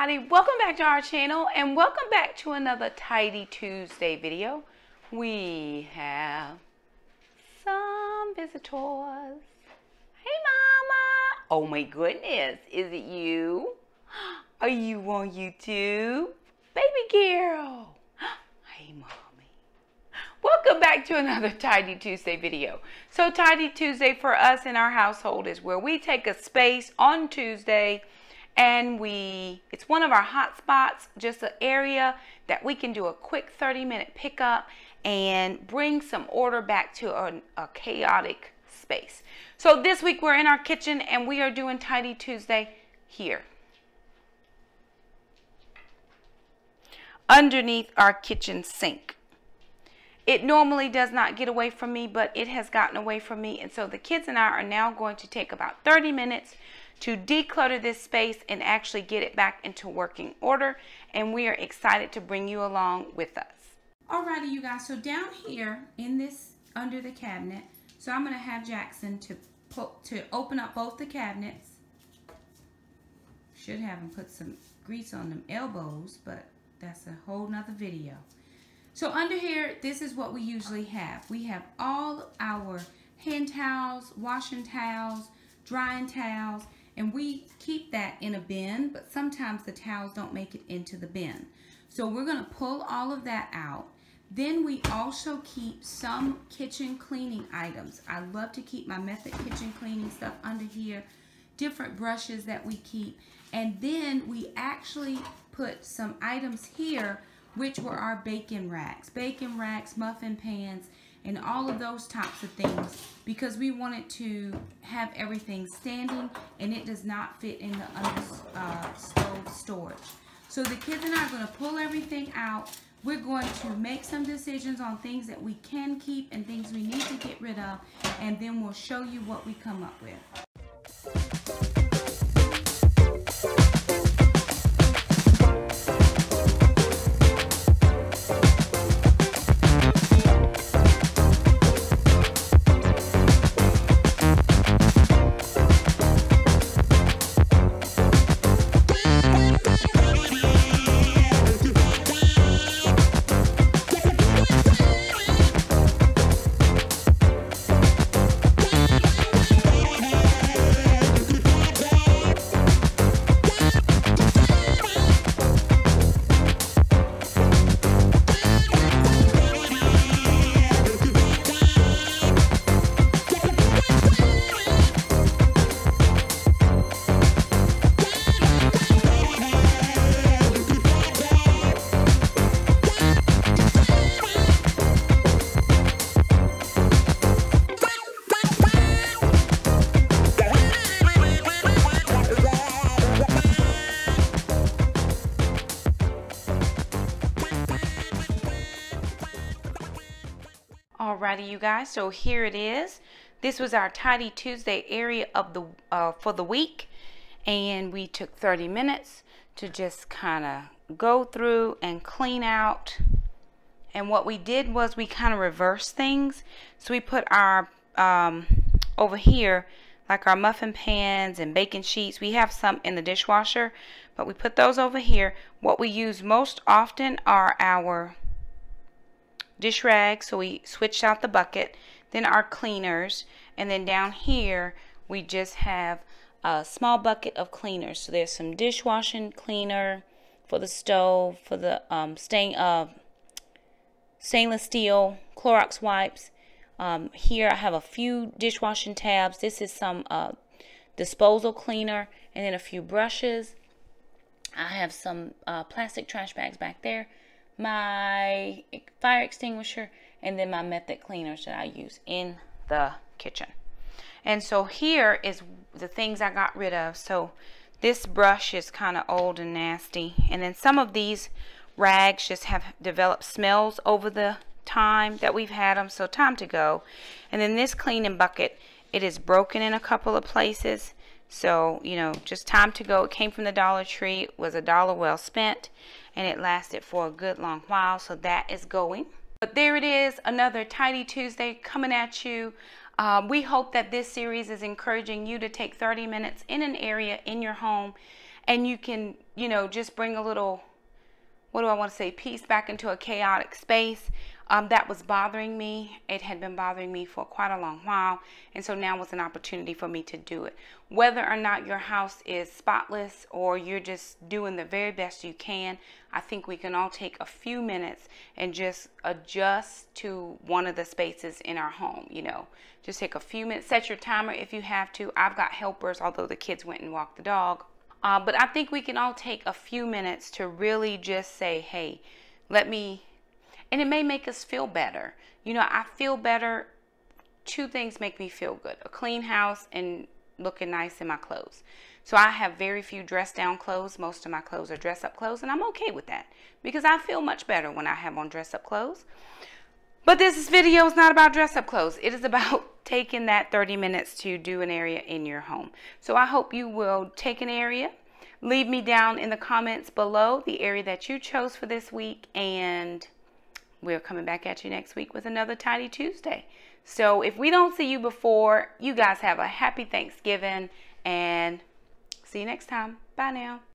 everybody, welcome back to our channel and welcome back to another Tidy Tuesday video. We have some visitors. Hey mama. Oh my goodness, is it you? Are you on YouTube? Baby girl. Hey mommy. Welcome back to another Tidy Tuesday video. So Tidy Tuesday for us in our household is where we take a space on Tuesday and it's one of our hot spots, just an area that we can do a quick 30-minute pickup and bring some order back to a chaotic space. So this week we're in our kitchen and we are doing Tidy Tuesday here. Underneath our kitchen sink. It normally does not get away from me, but it has gotten away from me. And so the kids and I are now going to take about 30 minutes to declutter this space and actually get it back into working order. And we are excited to bring you along with us. Alrighty, you guys. So down here in this, under the cabinet, so I'm going to have Jackson to open up both the cabinets. Should have him put some grease on them elbows, but that's a whole nother video. So under here, this is what we usually have. We have all our hand towels, washing towels, drying towels, and we keep that in a bin, but sometimes the towels don't make it into the bin. So we're gonna pull all of that out. Then we also keep some kitchen cleaning items. I love to keep my Method kitchen cleaning stuff under here, different brushes that we keep. And then we actually put some items here which were our bacon racks, muffin pans, and all of those types of things, because we wanted to have everything standing and it does not fit in the under stove storage. So the kids and I are going to pull everything out. We're going to make some decisions on things that we can keep and things we need to get rid of, and then we'll show you what we come up with. Alrighty, you guys, so here it is. This was our Tidy Tuesday area of the for the week, and we took 30 minutes to just kind of go through and clean out. And what we did was we kind of reversed things. So we put our over here, like our muffin pans and baking sheets. We have some in the dishwasher, but we put those over here. What we use most often are our dish rags, so we switched out the bucket, then our cleaners, and then down here we just have a small bucket of cleaners. So there's some dishwashing cleaner for the stove, for the stainless steel Clorox wipes. Here I have a few dishwashing tabs. This is some disposal cleaner, and then a few brushes. I have some plastic trash bags back there, my fire extinguisher, and then my Method cleaners that I use in the kitchen. And so here is the things I got rid of. So this brush is kind of old and nasty, and then some of these rags just have developed smells over the time that we've had them, so time to go. And then this cleaning bucket, it is broken in a couple of places, so you know, just time to go. It came from the Dollar Tree. It was $1 well spent, and it lasted for a good long while, so that is going. But there it is, another Tidy Tuesday coming at you. We hope that this series is encouraging you to take 30 minutes in an area in your home, and you can you know, just bring a little, what do I want to say, peace back into a chaotic space. That was bothering me. It had been bothering me for quite a long while. And so now was an opportunity for me to do it. Whether or not your house is spotless or you're just doing the very best you can, I think we can all take a few minutes and just adjust to one of the spaces in our home. You know, just take a few minutes, set your timer if you have to. I've got helpers, although the kids went and walked the dog. But I think we can all take a few minutes to really just say, hey, let me, and it may make us feel better. You know, I feel better. Two things make me feel good: a clean house and looking nice in my clothes. So I have very few dress down clothes. Most of my clothes are dress up clothes, and I'm okay with that because I feel much better when I have on dress up clothes. But this video is not about dress up clothes. It is about taking that 30 minutes to do an area in your home. So I hope you will take an area. Leave me down in the comments below the area that you chose for this week, and we're coming back at you next week with another Tidy Tuesday. So if we don't see you before, you guys have a happy Thanksgiving, and see you next time. Bye now.